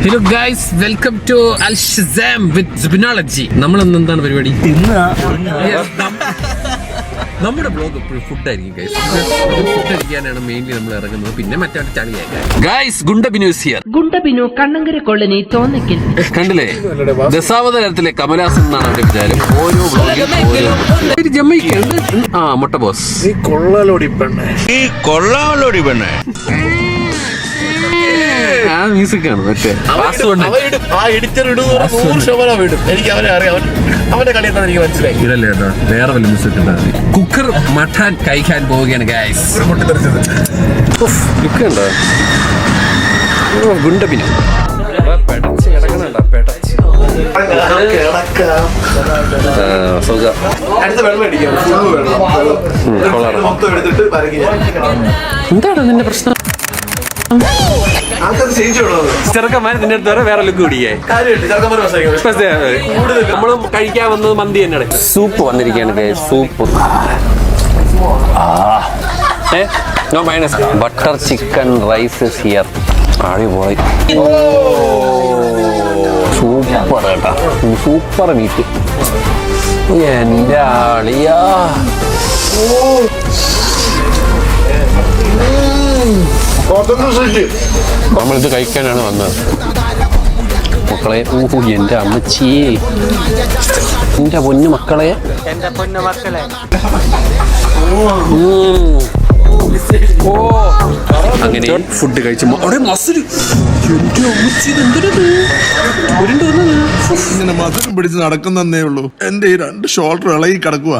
Hello guys, welcome to Al Shazam വിത്ത് സിബിനോളജി. നമ്മളിന്ന് എന്താണ് പരിപാടി? നമ്മുടെ ബ്ലോഗ് എപ്പോഴും ഫുഡായിരിക്കും ഗൈസ്. ഫുഡ് അടിക്കാനാണ് മെയിൻലി നമ്മൾ ഇറങ്ങുന്നത്. പിന്നെ മറ്റേ ചളിയാക്കാൻ. Guys, ഗുണ്ടബിനു here. ഗുണ്ടബിനു കണ്ണങ്കര കൊള്ളനി തോന്നിക്കൽ. കണ്ടില്ലേ, ദശാവതാരത്തിലെ കമലാസൻ എന്നാണ് അവരുടെ വിചാരം. ഓരോ ബ്ലോഗിൽ ജമ്മയ്ക്കുണ്ട്. ആ മുട്ട ബോസ്, ഈ കൊള്ളാലോടി പെണ്ണേ ആ മ്യൂസിക്കാണ് മറ്റേ എനിക്ക് അവനെ അറിയാം. അവന്റെ കളി എന്താ എനിക്ക് മനസ്സിലായി. ഇതല്ലേ കേട്ടോ, വേറെ വല്ല മ്യൂസിക് ഉണ്ടാ മതി. കുക്കർ മട്ടാൻ കഴിക്കാൻ പോവുകയാണ് ഗൈസ്. ലുക്കുണ്ടോ ഗുണ്ടബിന് പെടച്ച് കിടക്കണുണ്ടോ? പെടച്ച് എന്താണ് നിന്റെ പ്രശ്നം? ചെറുക്കന്മാർ നിന്റെ അടുത്ത് വേറെ ലുക്ക് പിടിക്കേ. നമ്മളും കഴിക്കാൻ വന്നത് മന്തി തന്നെയാണ്. സൂപ്പ് വന്നിരിക്കുകയാണ്, soup. No minus. Butter chicken rice here. അടിപൊളി, സൂപ്പർ കേട്ടാ, സൂപ്പർ മീറ്റ്. എന്റെ ആളിയാ, നമ്മളിത് കഴിക്കാനാണ് വന്നത് മക്കളെ. എന്റെ അമ്മച്ചിയെ, എന്റെ പൊന്നു മക്കളെ, അങ്ങനെ ഫുഡ് കഴിച്ചു. അവിടെ മസില്, എന്റെ അമ്മച്ചി ഇങ്ങനെ മധുരം പിടിച്ച് നടക്കുന്നേ ഉള്ളൂ. എന്റെ ഈ 2 ഷോൾഡർ ഇളകി കിടക്കുക.